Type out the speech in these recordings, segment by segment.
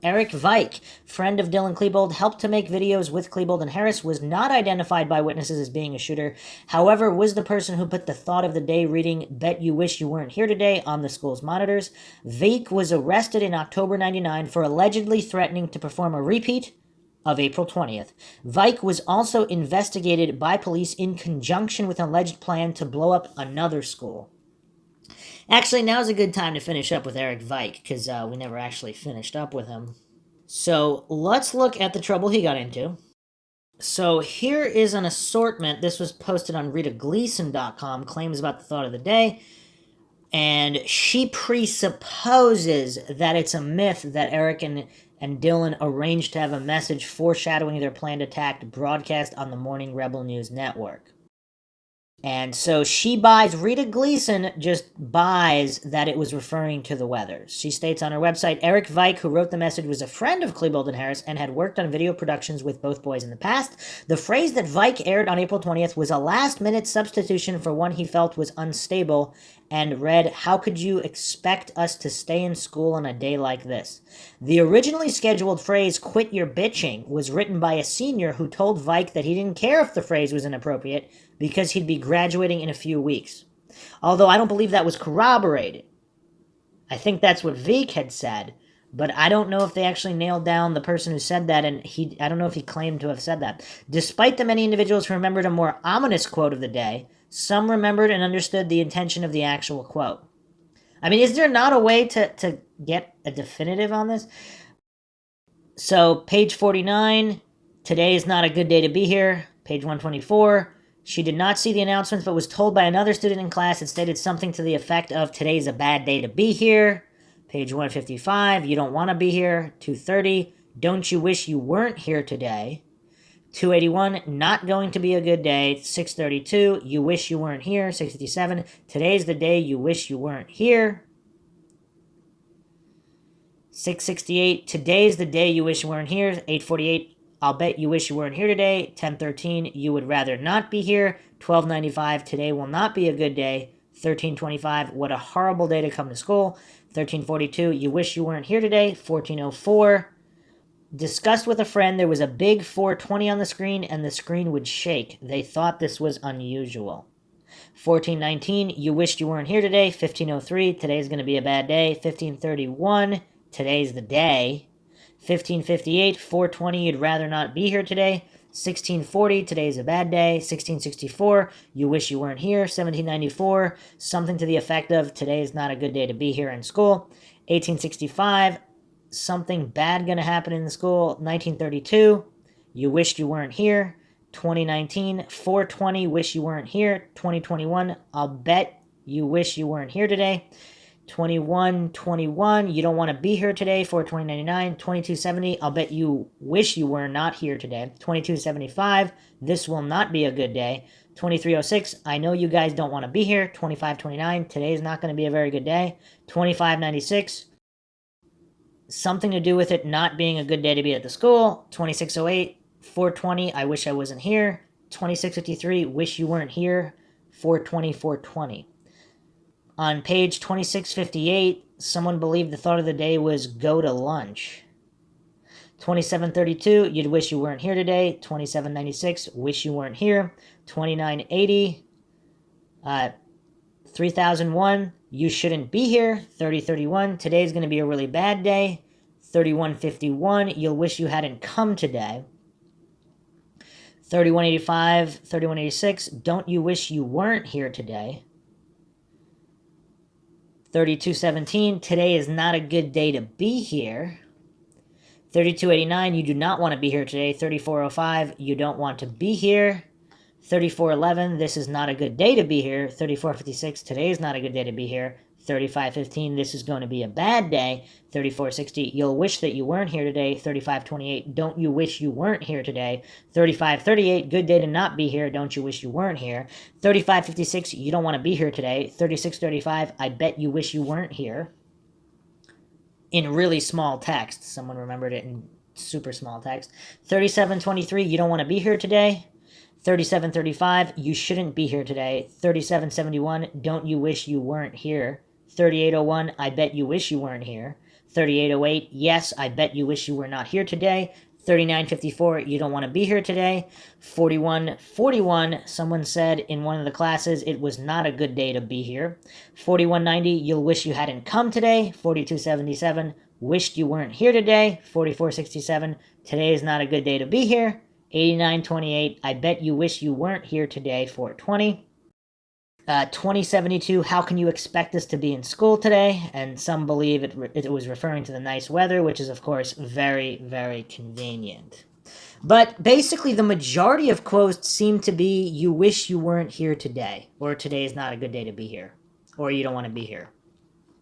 Erik Veik, friend of Dylan Klebold, helped to make videos with Klebold and Harris, was not identified by witnesses as being a shooter, however, was the person who put the thought of the day reading "Bet You Wish You Weren't Here Today" on the school's monitors. Veik was arrested in October 99 for allegedly threatening to perform a repeat of April 20th. Veik was also investigated by police in conjunction with an alleged plan to blow up another school. Actually, now's a good time to finish up with Erik Veik, because we never actually finished up with him. So let's look at the trouble he got into. So here is an assortment. This was posted on RitaGleason.com, claims about the thought of the day. And she presupposes that it's a myth that Eric and Dylan arranged to have a message foreshadowing their planned attack broadcast on the Morning Rebel News Network. And so she buys, Rita Gleason just buys that it was referring to the Weathers. She states on her website, Erik Veik, who wrote the message, was a friend of Klebold and Harris and had worked on video productions with both boys in the past. The phrase that Veik aired on April 20th was a last-minute substitution for one he felt was unstable and read, "How could you expect us to stay in school on a day like this?" The originally scheduled phrase, "quit your bitching," was written by a senior who told Veik that he didn't care if the phrase was inappropriate because he'd be graduating in a few weeks. Although I don't believe that was corroborated. I think that's what Veik had said, but I don't know if they actually nailed down the person who said that, and I don't know if he claimed to have said that. Despite the many individuals who remembered a more ominous quote of the day, some remembered and understood the intention of the actual quote. I mean, is there not a way to get a definitive on this? So, page 49, today is not a good day to be here. Page 124, she did not see the announcements but was told by another student in class it stated something to the effect of, "Today's a bad day to be here." Page 155, you don't want to be here. 230, don't you wish you weren't here today? 281, not going to be a good day. 632, you wish you weren't here. 657, today's the day you wish you weren't here. 668, today's the day you wish you weren't here. 848, I'll bet you wish you weren't here today. 1013, you would rather not be here. 1295, today will not be a good day. 1325, what a horrible day to come to school. 1342, you wish you weren't here today. 1404, discussed with a friend, there was a big 420 on the screen and the screen would shake. They thought this was unusual. 1419, you wished you weren't here today. 1503, today's going to be a bad day. 1531, today's the day. 1558, 420, you'd rather not be here today. 1640, today's a bad day. 1664, you wish you weren't here. 1794, something to the effect of, today is not a good day to be here in school. 1865, something bad going to happen in the school. 1932, you wished you weren't here. 2019, 420, wish you weren't here. 2021, I'll bet you wish you weren't here today. 2121, you don't want to be here today. 42099, 2270, I'll bet you wish you were not here today. 2275, this will not be a good day. 2306, I know you guys don't want to be here. 2529, today is not going to be a very good day. 2596, something to do with it not being a good day to be at the school. 2608, 420, I wish I wasn't here. 2653, wish you weren't here. 420. On page 2658, someone believed the thought of the day was go to lunch. 2732, you'd wish you weren't here today. 2796, wish you weren't here. 2980, 3001, you shouldn't be here. 3031, today's going to be a really bad day. 3151, you'll wish you hadn't come today. 3185, 3186, don't you wish you weren't here today? 3217, today is not a good day to be here. 3289, you do not want to be here today. 3405, you don't want to be here. 3411, this is not a good day to be here. 3456, today is not a good day to be here. 3515, this is going to be a bad day. 3460, you'll wish that you weren't here today. 3528, don't you wish you weren't here today? 3538, good day to not be here. Don't you wish you weren't here? 3556, you don't want to be here today. 3635, I bet you wish you weren't here. In really small text. Someone remembered it in super small text. 3723, you don't want to be here today. 3735, you shouldn't be here today. 3771, don't you wish you weren't here? 3801, I bet you wish you weren't here. 3808, yes, I bet you wish you were not here today. 3954, you don't want to be here today. 4141, someone said in one of the classes it was not a good day to be here. 4190, you'll wish you hadn't come today. 4277, wished you weren't here today. 4467, today is not a good day to be here. 8928, I bet you wish you weren't here today. 420. 2072, how can you expect us to be in school today? And some believe it was referring to the nice weather, which is, of course, very, very convenient. But basically, the majority of quotes seem to be, you wish you weren't here today, or today is not a good day to be here, or you don't want to be here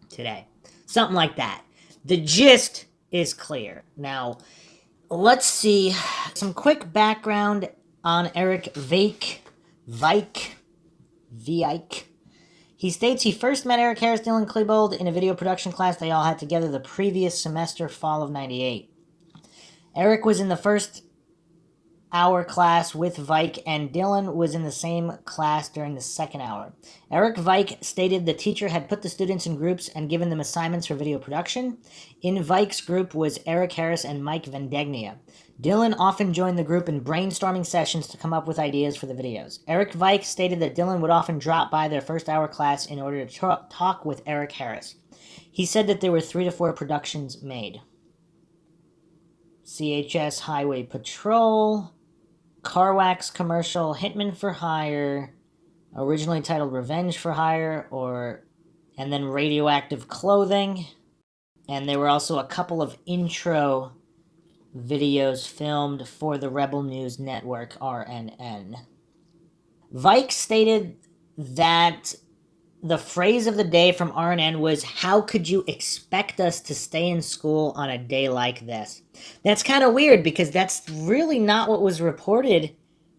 today. Something like that. The gist is clear. Now, let's see some quick background on Erik Veik. Veik. He states he first met Eric Harris, Dylan Klebold in a video production class they all had together the previous semester, fall of '98. Eric was in the first hour class with Veik, and Dylan was in the same class during the second hour. Erik Veik stated the teacher had put the students in groups and given them assignments for video production. In Veik's group was Eric Harris and Mike Vendegnia. Dylan often joined the group in brainstorming sessions to come up with ideas for the videos. Erik Veik stated that Dylan would often drop by their first hour class in order to talk with Eric Harris. He said that there were 3 to 4 productions made. CHS Highway Patrol, Car Wax commercial, Hitman for Hire, originally titled Revenge for Hire, and then Radioactive Clothing. And there were also a couple of intro videos filmed for the Rebel News Network, RNN. Veik stated that the phrase of the day from RNN was, how could you expect us to stay in school on a day like this? That's kind of weird because that's really not what was reported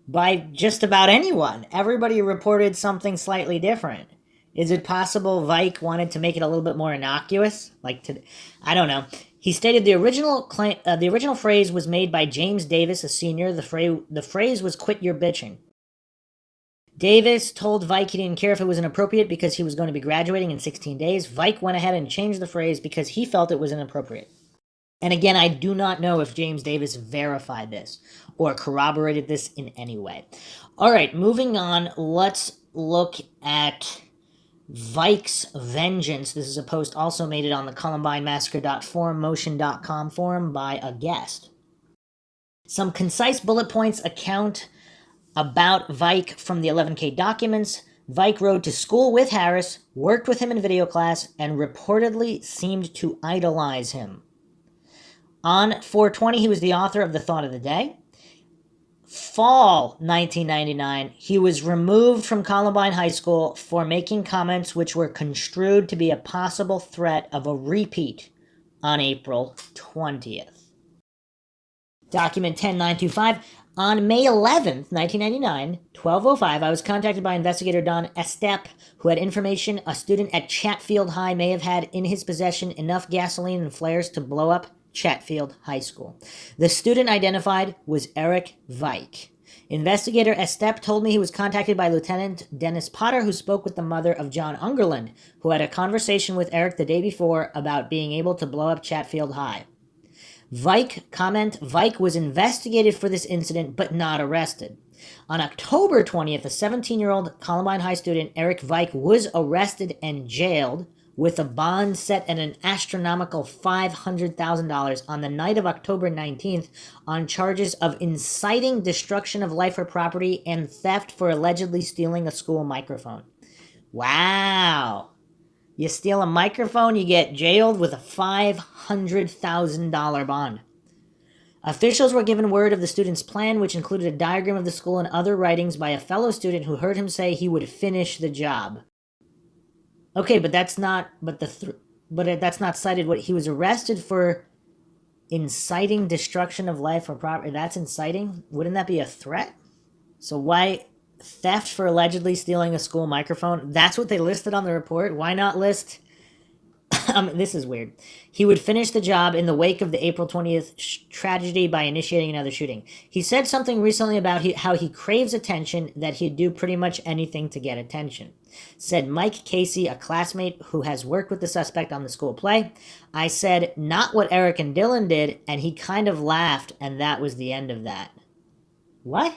by just about anyone. Everybody reported something slightly different. Is it possible Veik wanted to make it a little bit more innocuous? I don't know. He stated the original phrase was made by James Davis, a senior. The phrase was quit your bitching. Davis told Veik he didn't care if it was inappropriate because he was going to be graduating in 16 days. Veik went ahead and changed the phrase because he felt it was inappropriate. And again, I do not know if James Davis verified this or corroborated this in any way. All right, moving on, let's look at Veik's Vengeance. This is a post also made it on the Columbine Massacre.forummotion.com forum by a guest. Some concise bullet points account about Veik from the 11K documents. Veik rode to school with Harris, worked with him in video class, and reportedly seemed to idolize him. On 420, he was the author of the Thought of the Day. Fall 1999, he was removed from Columbine High School for making comments which were construed to be a possible threat of a repeat on April 20th. Document 10925. On May 11th, 1999, 12:05, I was contacted by investigator Don Estep, who had information a student at Chatfield High may have had in his possession enough gasoline and flares to blow up Chatfield High School. The student identified was Erik Veik. Investigator Estep told me he was contacted by Lieutenant Dennis Potter, who spoke with the mother of John Ungerland, who had a conversation with Eric the day before about being able to blow up Chatfield High. Veik was investigated for this incident but not arrested. On October 20th, a 17-year-old Columbine High student, Erik Veik, was arrested and jailed with a bond set at an astronomical $500,000 on the night of October 19th on charges of inciting destruction of life or property and theft for allegedly stealing a school microphone. Wow. You steal a microphone, you get jailed with a $500,000 bond. Officials were given word of the student's plan, which included a diagram of the school and other writings by a fellow student who heard him say he would finish the job. Okay, but that's not cited. What he was arrested for inciting destruction of life or property. That's inciting? Wouldn't that be a threat? So why theft for allegedly stealing a school microphone? That's what they listed on the report. Why not list This is weird. He would finish the job in the wake of the April 20th tragedy by initiating another shooting. He said something recently about how he craves attention, that he'd do pretty much anything to get attention. Said Mike Casey, a classmate who has worked with the suspect on the school play. I said, not what Eric and Dylan did, and he kind of laughed, and that was the end of that. What?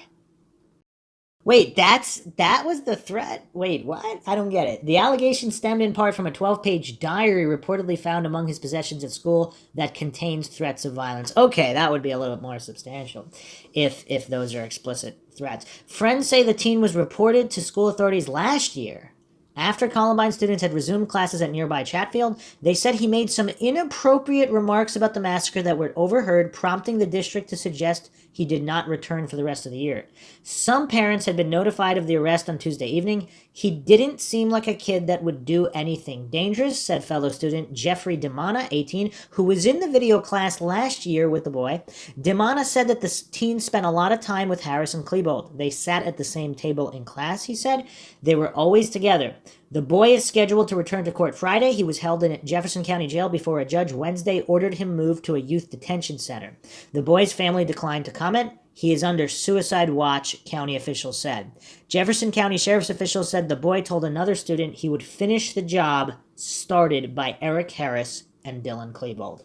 Wait, that was the threat? Wait, what? I don't get it. The allegation stemmed in part from a 12-page diary reportedly found among his possessions at school that contains threats of violence. Okay, that would be a little bit more substantial if those are explicit threats. Friends say the teen was reported to school authorities last year. After Columbine students had resumed classes at nearby Chatfield, they said he made some inappropriate remarks about the massacre that were overheard, prompting the district to suggest he did not return for the rest of the year. Some parents had been notified of the arrest on Tuesday evening. He didn't seem like a kid that would do anything dangerous, said fellow student Jeffrey DeMana, 18, who was in the video class last year with the boy. DeMana said that the teen spent a lot of time with Harris and Klebold. They sat at the same table in class, he said. They were always together. The boy is scheduled to return to court Friday. He was held in Jefferson County Jail before a judge Wednesday ordered him moved to a youth detention center. The boy's family declined to comment. He is under suicide watch, county officials said. Jefferson County Sheriff's officials said the boy told another student he would finish the job started by Eric Harris and Dylan Klebold.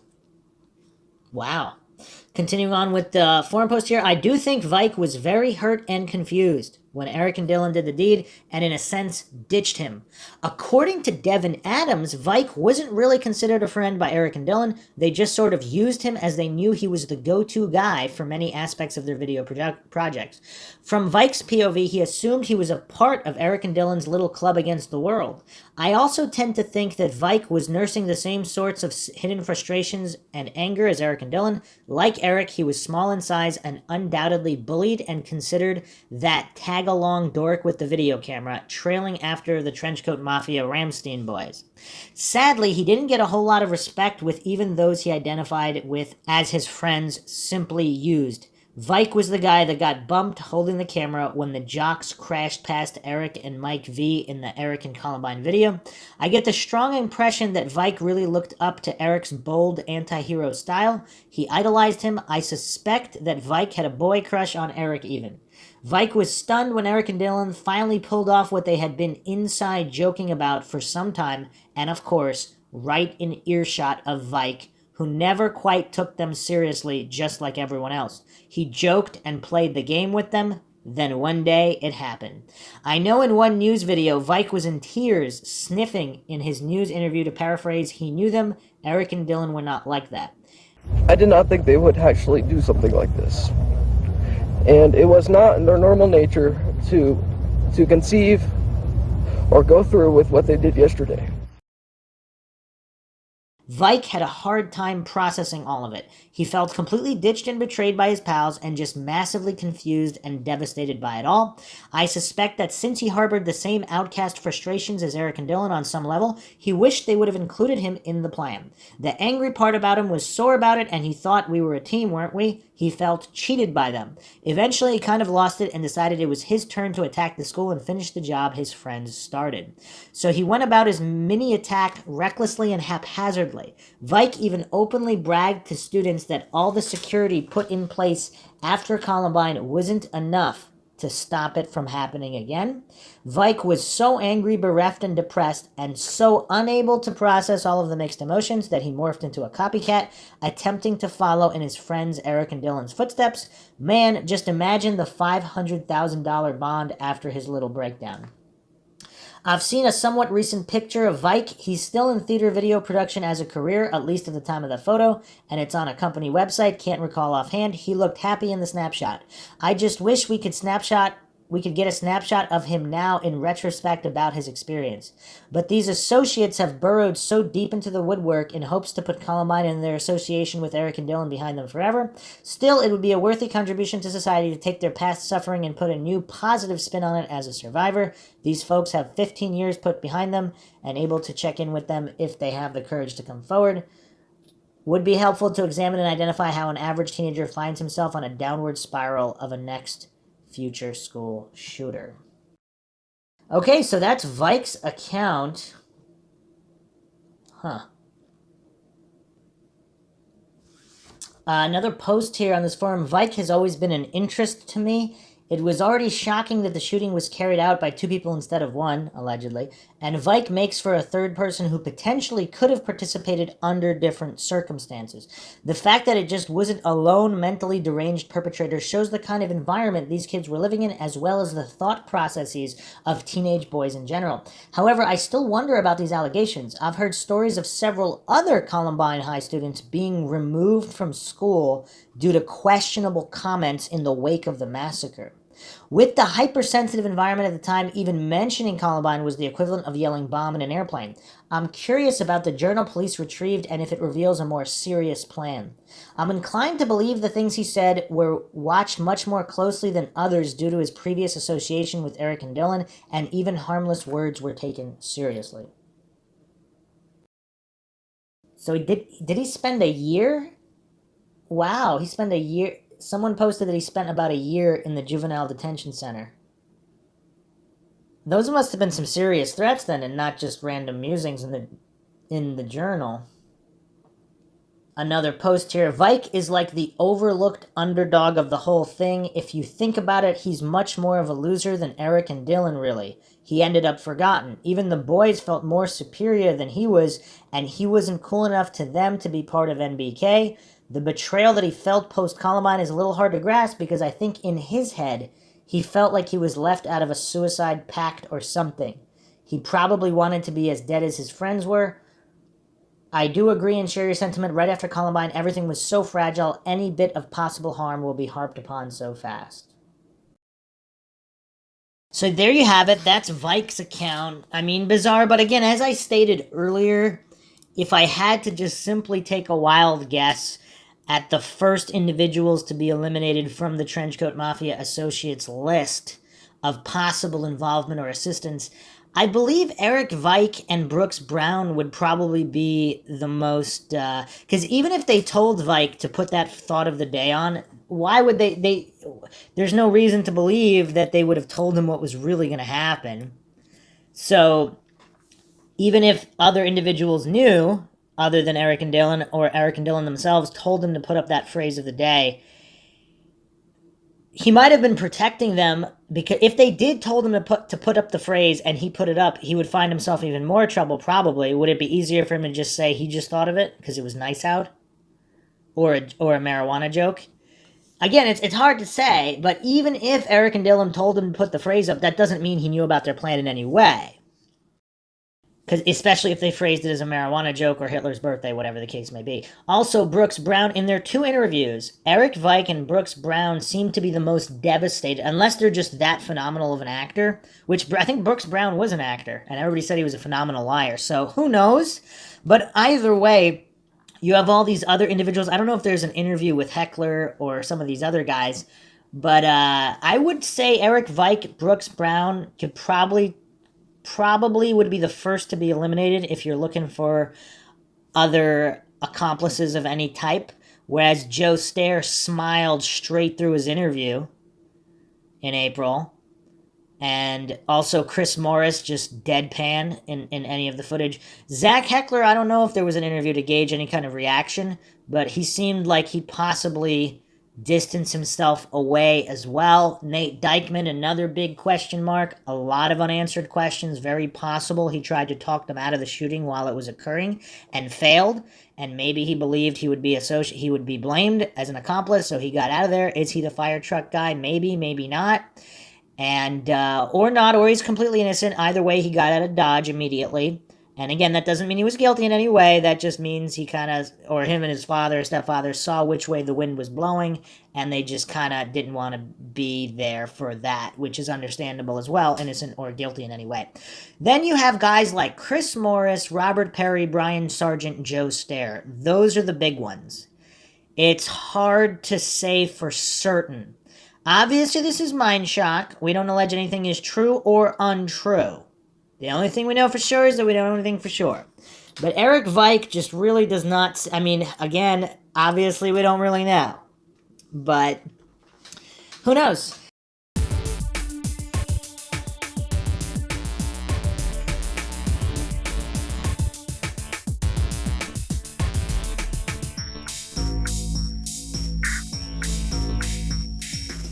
Wow. Continuing on with the forum post here, I do think Veik was very hurt and confused when Eric and Dylan did the deed and, in a sense, ditched him. According to Devin Adams, Veik wasn't really considered a friend by Eric and Dylan. They just sort of used him as they knew he was the go-to guy for many aspects of their video projects. From Veik's POV, he assumed he was a part of Eric and Dylan's little club against the world. I also tend to think that Veik was nursing the same sorts of hidden frustrations and anger as Eric and Dylan. Like Eric, he was small in size and undoubtedly bullied and considered that tag-along dork with the video camera, trailing after the trenchcoat mafia Ramstein boys. Sadly, he didn't get a whole lot of respect with even those he identified with as his friends simply used. Veik was the guy that got bumped holding the camera when the jocks crashed past Eric and Mike V in the Eric and Columbine video. I get the strong impression that Veik really looked up to Eric's bold anti-hero style. He idolized him. I suspect that Veik had a boy crush on Eric even. Veik was stunned when Eric and Dylan finally pulled off what they had been inside joking about for some time, and of course, right in earshot of Veik, who never quite took them seriously, just like everyone else. He joked and played the game with them, then one day it happened. I know in one news video, Veik was in tears, sniffing in his news interview. To paraphrase, he knew them. Eric and Dylan were not like that. I did not think they would actually do something like this. And it was not in their normal nature to conceive or go through with what they did yesterday. Veik had a hard time processing all of it. He felt completely ditched and betrayed by his pals and just massively confused and devastated by it all. I suspect that since he harbored the same outcast frustrations as Eric and Dylan on some level, he wished they would have included him in the plan. The angry part about him was sore about it, and he thought we were a team, weren't we? He felt cheated by them. Eventually, he kind of lost it and decided it was his turn to attack the school and finish the job his friends started. So he went about his mini-attack recklessly and haphazardly. Veik even openly bragged to students that all the security put in place after Columbine wasn't enough to stop it from happening again. Veik was so angry, bereft, and depressed, and so unable to process all of the mixed emotions that he morphed into a copycat, attempting to follow in his friends Eric and Dylan's footsteps. Man, just imagine the $500,000 bond after his little breakdown. I've seen a somewhat recent picture of Veik. He's still in theater video production as a career, at least at the time of the photo, and it's on a company website. Can't recall offhand. He looked happy in the snapshot. I just wish we could get a snapshot of him now in retrospect about his experience. But these associates have burrowed so deep into the woodwork in hopes to put Columbine and their association with Eric and Dylan behind them forever. Still, it would be a worthy contribution to society to take their past suffering and put a new positive spin on it as a survivor. These folks have 15 years put behind them and able to check in with them if they have the courage to come forward. Would be helpful to examine and identify how an average teenager finds himself on a downward spiral of a next future school shooter. Okay, so that's Veik's account. Another post here on this forum. Vik has always been an interest to me. It was already shocking that the shooting was carried out by 2 people instead of 1, allegedly, and Vik makes for a third person who potentially could have participated under different circumstances. The fact that it just wasn't a lone mentally deranged perpetrator shows the kind of environment these kids were living in, as well as the thought processes of teenage boys in general. However, I still wonder about these allegations. I've heard stories of several other Columbine High students being removed from school due to questionable comments in the wake of the massacre. With the hypersensitive environment at the time, even mentioning Columbine was the equivalent of yelling bomb in an airplane. I'm curious about the journal police retrieved and if it reveals a more serious plan. I'm inclined to believe the things he said were watched much more closely than others due to his previous association with Eric and Dylan, and even harmless words were taken seriously. So did he spend a year? Wow, he spent a year. Someone posted that he spent about a year in the juvenile detention center. Those must have been some serious threats then, and not just random musings in the journal. Another post here. Vik is like the overlooked underdog of the whole thing. If you think about it, he's much more of a loser than Eric and Dylan, really. He ended up forgotten. Even the boys felt more superior than he was, and he wasn't cool enough to them to be part of NBK. The betrayal that he felt post-Columbine is a little hard to grasp because I think in his head, he felt like he was left out of a suicide pact or something. He probably wanted to be as dead as his friends were. I do agree and share your sentiment. Right after Columbine, everything was so fragile, any bit of possible harm will be harped upon so fast. So there you have it. That's Vik's account. I mean, bizarre, but again, as I stated earlier, if I had to just simply take a wild guess at the first individuals to be eliminated from the Trenchcoat Mafia Associates list of possible involvement or assistance, I believe Erik Veik and Brooks Brown would probably be the most, because even if they told Veik to put that thought of the day on, why would there's no reason to believe that they would have told him what was really going to happen. So even if other individuals knew, other than Eric and Dylan, or Eric and Dylan themselves told him to put up that phrase of the day, he might have been protecting them, because if they did told him to put up the phrase and he put it up, he would find himself even more trouble probably. Would it be easier for him to just say he just thought of it because it was nice out? Or a marijuana joke? Again, it's hard to say, but even if Eric and Dylan told him to put the phrase up, that doesn't mean he knew about their plan in any way. Because especially if they phrased it as a marijuana joke or Hitler's birthday, whatever the case may be. Also, Brooks Brown, in their 2 interviews, Erik Veik and Brooks Brown seem to be the most devastated, unless they're just that phenomenal of an actor, which I think Brooks Brown was an actor, and everybody said he was a phenomenal liar, so who knows? But either way, you have all these other individuals. I don't know if there's an interview with Heckler or some of these other guys, but I would say Erik Veik, Brooks Brown could probably would be the first to be eliminated if you're looking for other accomplices of any type, whereas Joe Stair smiled straight through his interview in April, and also Chris Morris just deadpan in any of the footage. Zach Heckler, I don't know if there was an interview to gauge any kind of reaction, but he seemed like he possibly distanced himself away as well. Nate Dykman, another big question mark. A lot of unanswered questions. Very possible he tried to talk them out of the shooting while it was occurring and failed. And maybe he believed he would be blamed as an accomplice, so he got out of there. Is he the fire truck guy? Maybe, maybe not. And or he's completely innocent. Either way, he got out of Dodge immediately. And again, that doesn't mean he was guilty in any way. That just means he kind of, or him and his stepfather, saw which way the wind was blowing, and they just kind of didn't want to be there for that, which is understandable as well, innocent or guilty in any way. Then you have guys like Chris Morris, Robert Perry, Brian Sargent, Joe Stair. Those are the big ones. It's hard to say for certain. Obviously, this is Mindshock. We don't allege anything is true or untrue. The only thing we know for sure is that we don't know anything for sure. But Erik Veik just really does not... I mean, again, obviously we don't really know. But who knows?